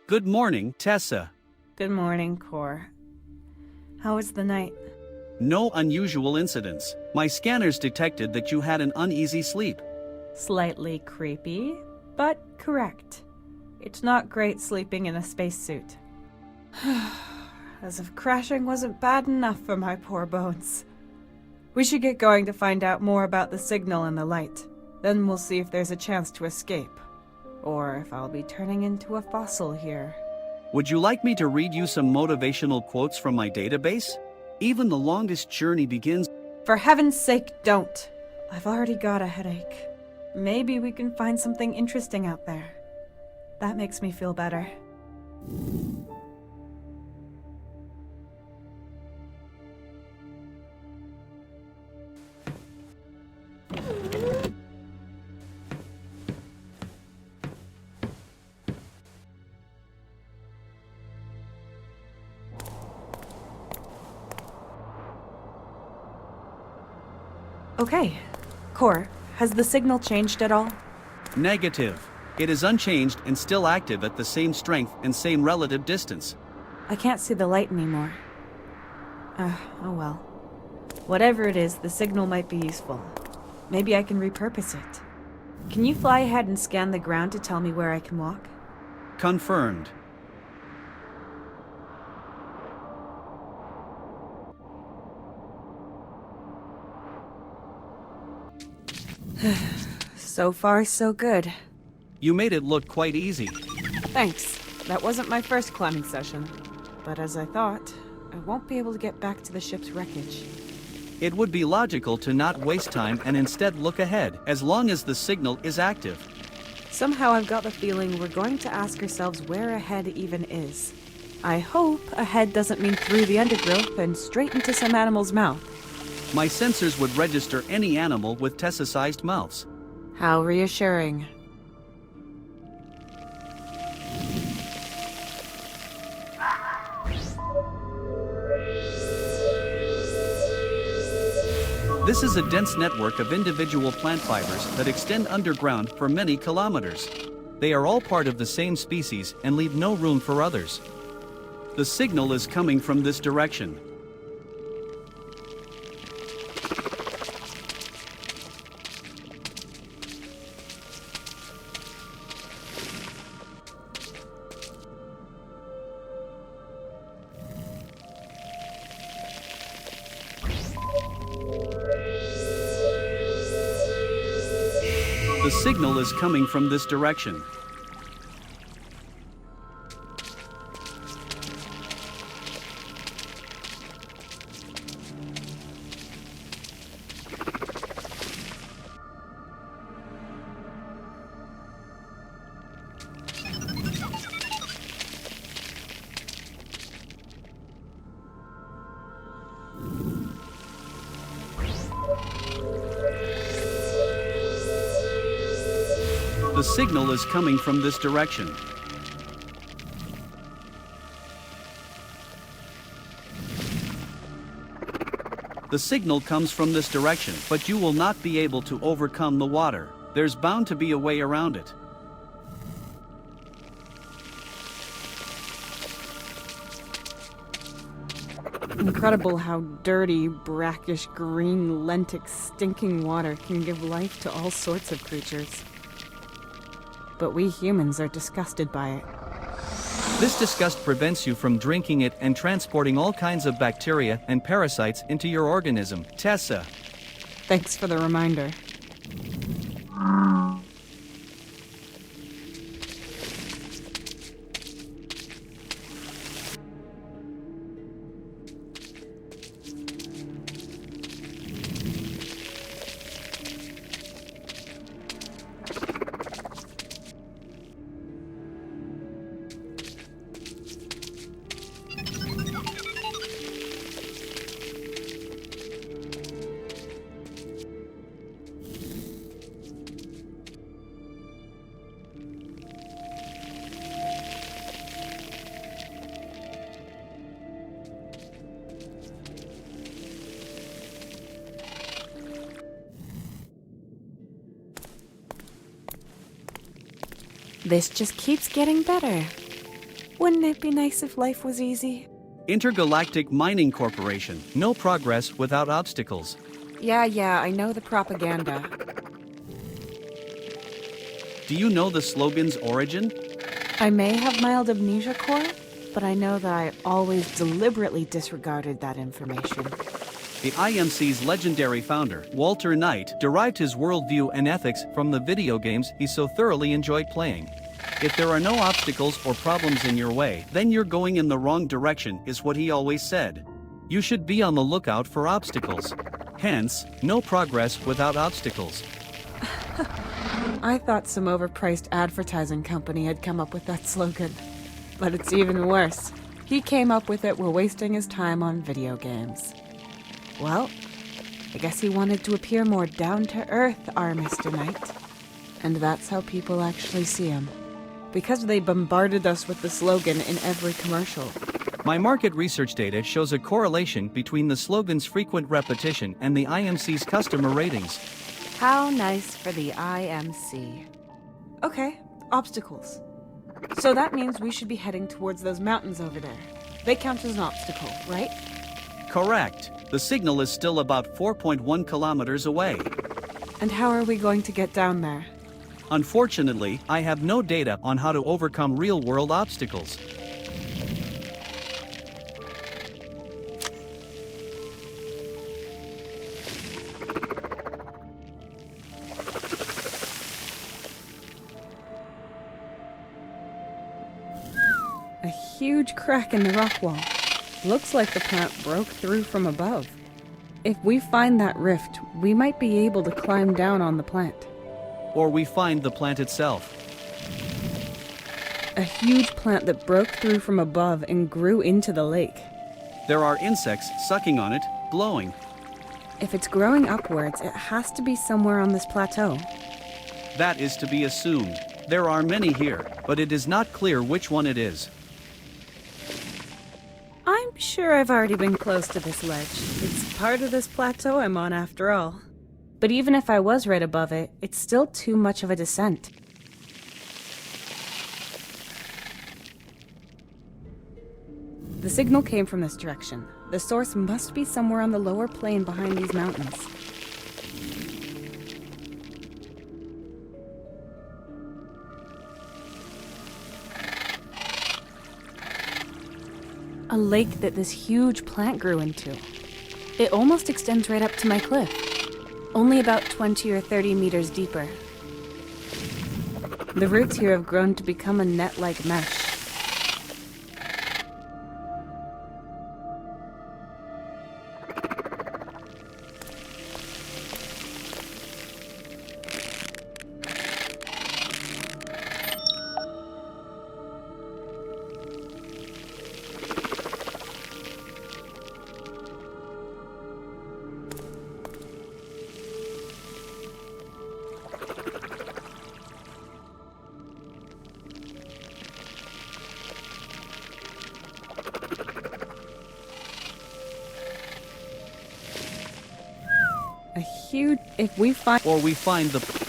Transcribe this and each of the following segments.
Good morning, Tessa. Good morning, Cor. How was the night? No unusual incidents. My scanners detected that you had an uneasy sleep. Slightly creepy, but correct. It's not great sleeping in a spacesuit. As if crashing wasn't bad enough for my poor bones. We should get going to find out more about the signal and the light. Then we'll see if there's a chance to escape. Or if I'll be turning into a fossil here. Would you like me to read you some motivational quotes from my database? Even the longest journey begins. For heaven's sake, don't. I've already got a headache. Maybe we can find something interesting out there. That makes me feel better. Okay. Cor, has the signal changed at all? Negative. It is unchanged and still active at the same strength and same relative distance. I can't see the light anymore. Oh well. Whatever it is, the signal might be useful. Maybe I can repurpose it. Can you fly ahead and scan the ground to tell me where I can walk? Confirmed. So far, so good. You made it look quite easy. Thanks. That wasn't my first climbing session. But as I thought, I won't be able to get back to the ship's wreckage. It would be logical to not waste time and instead look ahead, as long as the signal is active. Somehow I've got the feeling we're going to ask ourselves where ahead even is. I hope ahead doesn't mean through the undergrowth and straight into some animal's mouth. My sensors would register any animal with Tessa-sized mouths. How reassuring. This is a dense network of individual plant fibers that extend underground for many kilometers. They are all part of the same species and leave no room for others. The signal is coming from this direction. The signal is coming from this direction. The signal is coming from this direction. The signal comes from this direction, but you will not be able to overcome the water. There's bound to be a way around it. Incredible how dirty, brackish, green, lentic, stinking water can give life to all sorts of creatures. But we humans are disgusted by it. This disgust prevents you from drinking it and transporting all kinds of bacteria and parasites into your organism. Tessa. Thanks for the reminder. This just keeps getting better. Wouldn't it be nice if life was easy? Intergalactic Mining Corporation. No progress without obstacles. Yeah, I know the propaganda. Do you know the slogan's origin? I may have mild amnesia, Core, but I know that I always deliberately disregarded that information. The IMC's legendary founder, Walter Knight, derived his worldview and ethics from the video games he so thoroughly enjoyed playing. If there are no obstacles or problems in your way, then you're going in the wrong direction, is what he always said. You should be on the lookout for obstacles. Hence, no progress without obstacles. I thought some overpriced advertising company had come up with that slogan. But it's even worse. He came up with it while wasting his time on video games. Well, I guess he wanted to appear more down-to-earth, our Mr. Knight. And that's how people actually see him. Because they bombarded us with the slogan in every commercial. My market research data shows a correlation between the slogan's frequent repetition and the IMC's customer ratings. How nice for the IMC. Okay, obstacles. So that means we should be heading towards those mountains over there. They count as an obstacle, right? Correct. The signal is still about 4.1 kilometers away. And how are we going to get down there? Unfortunately, I have no data on how to overcome real-world obstacles. A huge crack in the rock wall. Looks like the plant broke through from above. If we find that rift, we might be able to climb down on the plant. Or we find the plant itself. A huge plant that broke through from above and grew into the lake. There are insects sucking on it, glowing. If it's growing upwards, it has to be somewhere on this plateau. That is to be assumed. There are many here, but it is not clear which one it is. I'm sure I've already been close to this ledge. It's part of this plateau I'm on after all. But even if I was right above it, it's still too much of a descent. The signal came from this direction. The source must be somewhere on the lower plain behind these mountains. A lake that this huge plant grew into. It almost extends right up to my cliff. Only about 20 or 30 meters deeper. The roots here have grown to become a net-like mesh. A huge... If we find... Or we find the...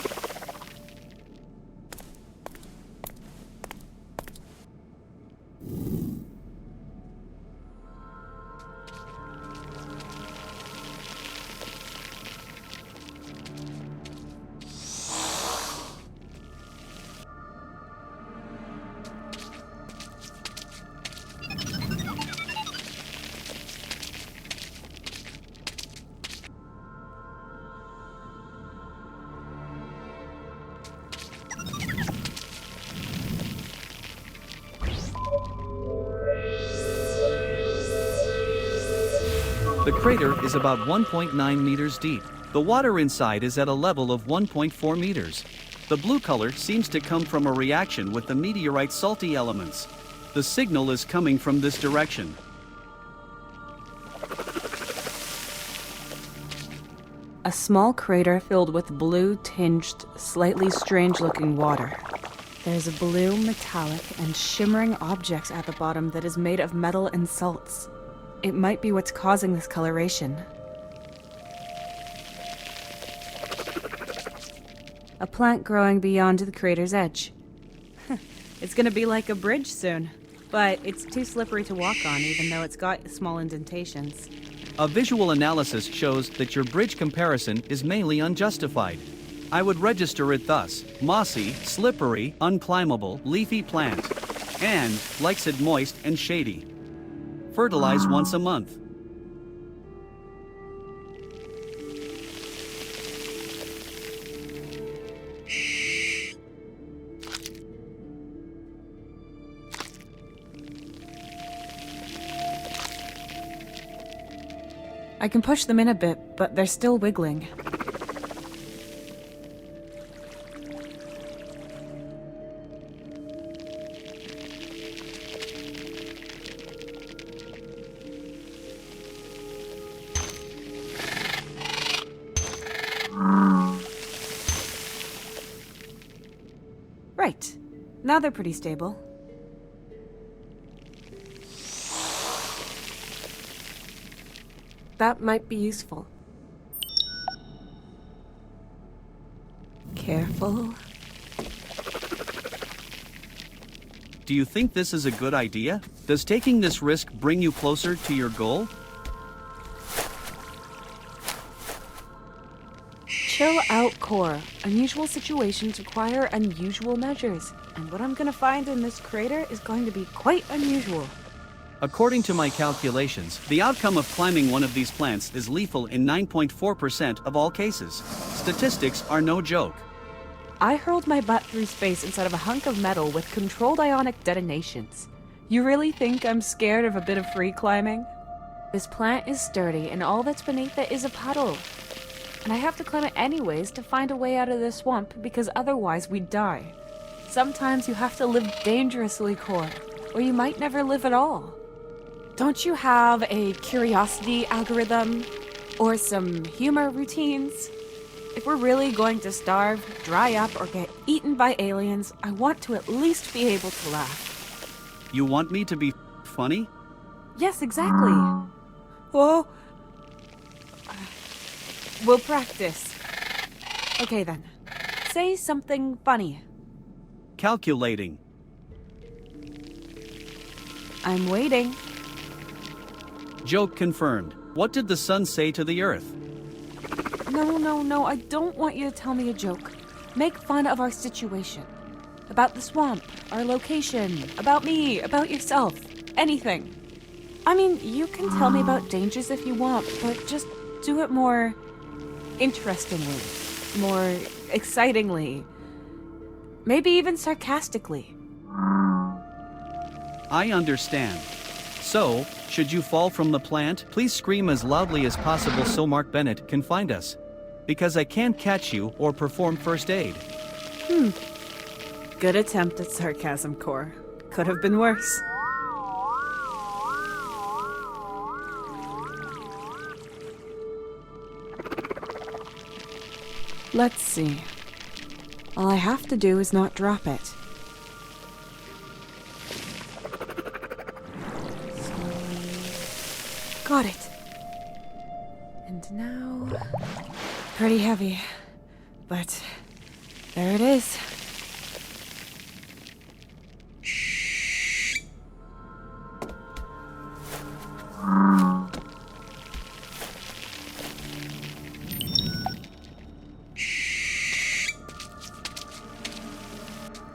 The crater is about 1.9 meters deep. The water inside is at a level of 1.4 meters. The blue color seems to come from a reaction with the meteorite's salty elements. The signal is coming from this direction. A small crater filled with blue-tinged, slightly strange-looking water. There's a blue, metallic, and shimmering object at the bottom that is made of metal and salts. It might be what's causing this coloration. A plant growing beyond the crater's edge. It's gonna be like a bridge soon. but it's too slippery to walk on even though it's got small indentations. A visual analysis shows that your bridge comparison is mainly unjustified. I would register it thus: mossy, slippery, unclimbable, leafy plant, and likes it moist and shady. Fertilize once a month. I can push them in a bit, but they're still wiggling. Right. Now they're pretty stable. That might be useful. Careful. Do you think this is a good idea? Does taking this risk bring you closer to your goal? Chill out, Core. Unusual situations require unusual measures, and what I'm gonna find in this crater is going to be quite unusual. According to my calculations, the outcome of climbing one of these plants is lethal in 9.4% of all cases. Statistics are no joke. I hurled my butt through space inside of a hunk of metal with controlled ionic detonations. You really think I'm scared of a bit of free climbing? This plant is sturdy, and all that's beneath it is a puddle. And I have to climb it anyways to find a way out of this swamp, because otherwise we'd die. Sometimes you have to live dangerously, Core, or you might never live at all. Don't you have a curiosity algorithm? Or some humor routines? If we're really going to starve, dry up, or get eaten by aliens, I want to at least be able to laugh. You want me to be funny? Yes, exactly. Whoa. We'll practice. Okay then. Say something funny. Calculating. I'm waiting. Joke confirmed. What did the sun say to the earth? No, I don't want you to tell me a joke. Make fun of our situation. About the swamp, our location, about me, about yourself. Anything. I mean, you can tell me about dangers if you want, but just do it more interestingly, more excitingly, maybe even sarcastically. I understand. So, should you fall from the plant, please scream as loudly as possible so Mark Bennett can find us. Because I can't catch you or perform first aid. Good attempt at sarcasm, Core. Could have been worse. Let's see. All I have to do is not drop it. Got it. And now... pretty heavy. But... there it is.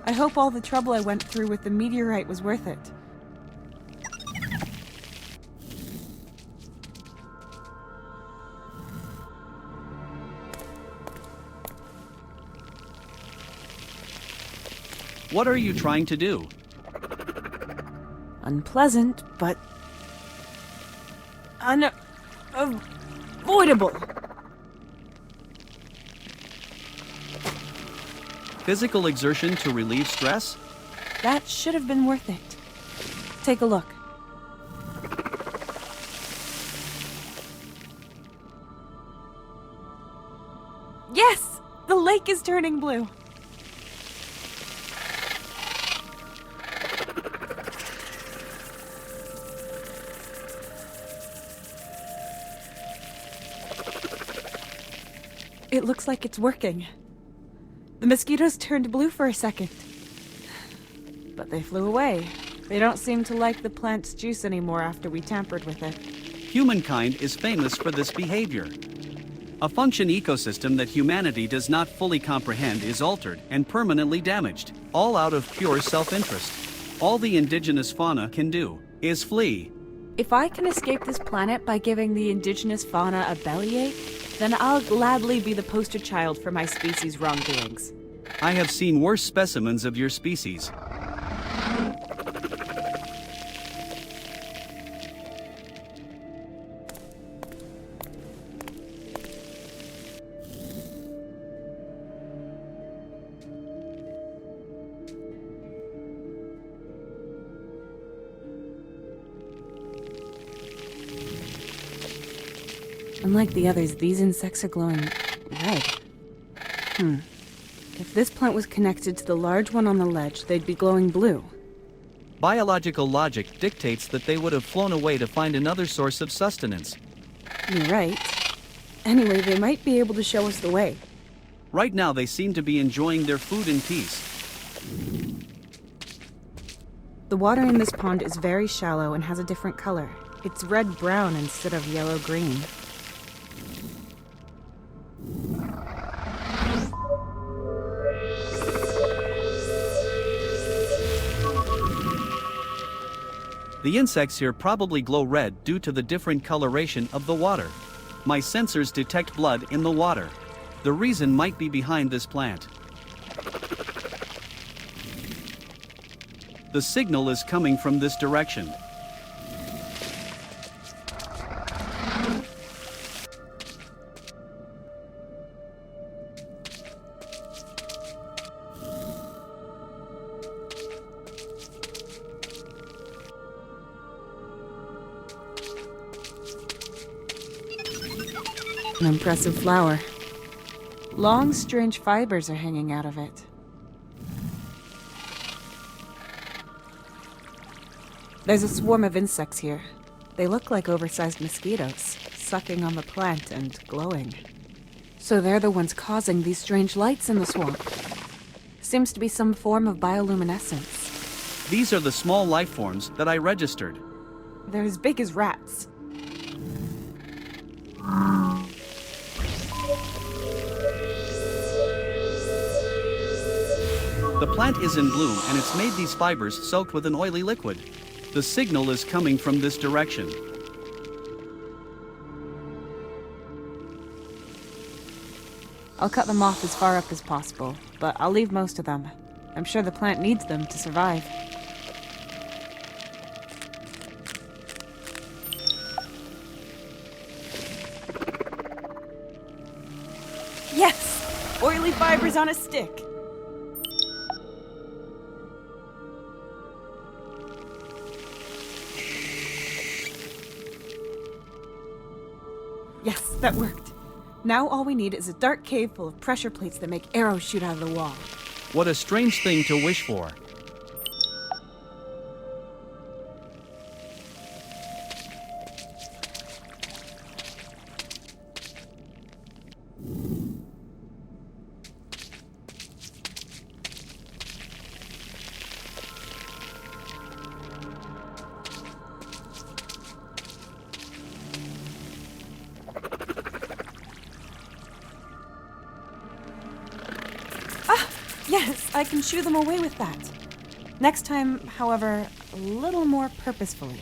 I hope all the trouble I went through with the meteorite was worth it. What are you trying to do? Unpleasant, but... unavoidable. Physical exertion to relieve stress? That should have been worth it. Take a look. Yes! The lake is turning blue. It looks like it's working. The mosquitoes turned blue for a second. But they flew away, They don't seem to like the plant's juice anymore after we tampered with it. Humankind is famous for this behavior. A function ecosystem that humanity does not fully comprehend is altered and permanently damaged, all out of pure self-interest. All the indigenous fauna can do is flee. If I can escape this planet by giving the indigenous fauna a bellyache, then I'll gladly be the poster child for my species' wrongdoings. I have seen worse specimens of your species. Unlike the others, these insects are glowing red. If this plant was connected to the large one on the ledge, they'd be glowing blue. Biological logic dictates that they would have flown away to find another source of sustenance. You're right. Anyway, they might be able to show us the way. Right now they seem to be enjoying their food in peace. The water in this pond is very shallow and has a different color. It's red-brown instead of yellow-green. The insects here probably glow red due to the different coloration of the water. My sensors detect blood in the water. The reason might be behind this plant. The signal is coming from this direction. An impressive flower. Long, strange fibers are hanging out of it. There's a swarm of insects here. They look like oversized mosquitoes, sucking on the plant and glowing. So they're the ones causing these strange lights in the swamp. Seems to be some form of bioluminescence. These are the small life forms that I registered. They're as big as rats. The plant is in bloom and it's made these fibers soaked with an oily liquid. The signal is coming from this direction. I'll cut them off as far up as possible, but I'll leave most of them. I'm sure the plant needs them to survive. Yes! Oily fibers on a stick! Yes, that worked. Now all we need is a dark cave full of pressure plates that make arrows shoot out of the wall. What a strange thing to wish for. Yes, I can shoo them away with that. Next time, however, a little more purposefully.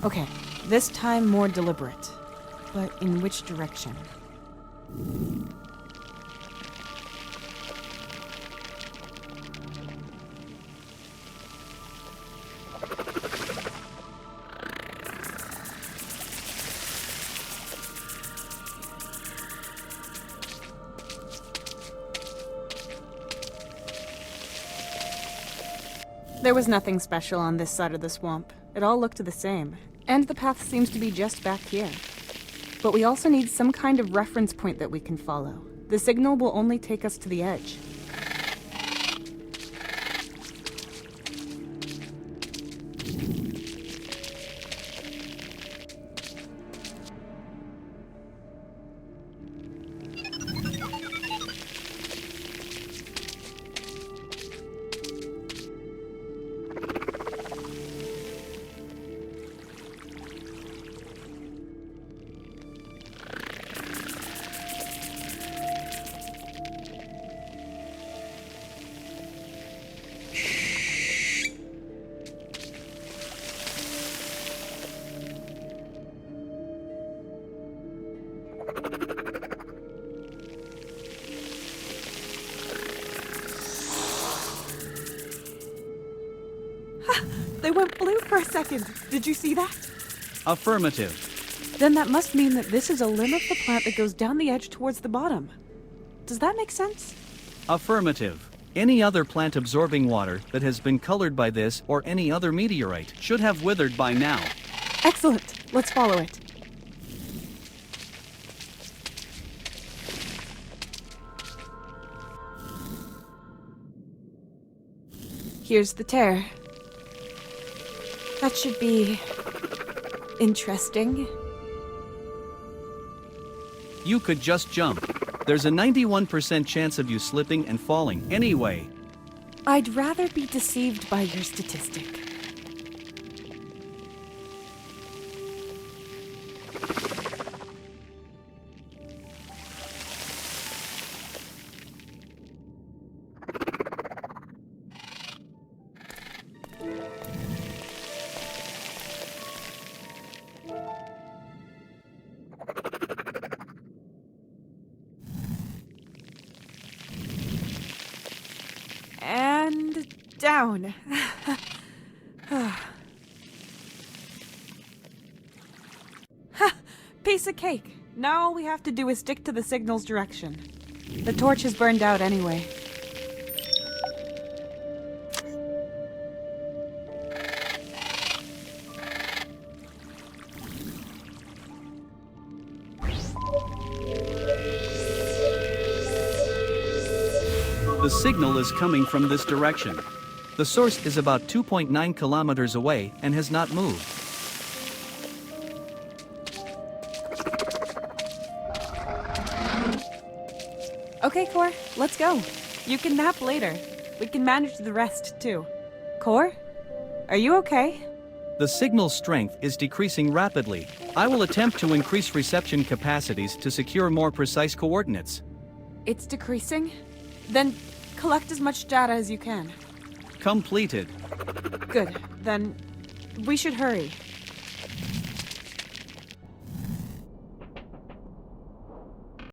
Okay, this time more deliberate. But in which direction? There was nothing special on this side of the swamp. It all looked the same. And the path seems to be just back here. But we also need some kind of reference point that we can follow. The signal will only take us to the edge. They went blue for a second. Did you see that? Affirmative. Then that must mean that this is a limb of the plant that goes down the edge towards the bottom. Does that make sense? Affirmative. Any other plant absorbing water that has been colored by this or any other meteorite should have withered by now. Excellent. Let's follow it. Here's the tear. That should be interesting. You could just jump. There's a 91% chance of you slipping and falling anyway. I'd rather be deceived by your statistic. And down. Piece of cake. Now all we have to do is stick to the signal's direction. The torch is burned out anyway. The signal is coming from this direction. The source is about 2.9 kilometers away and has not moved. Okay, Core, let's go. You can nap later. We can manage the rest, too. Core? Are you okay? The signal's strength is decreasing rapidly. I will attempt to increase reception capacities to secure more precise coordinates. It's decreasing? Then collect as much data as you can. Completed. Good. Then we should hurry.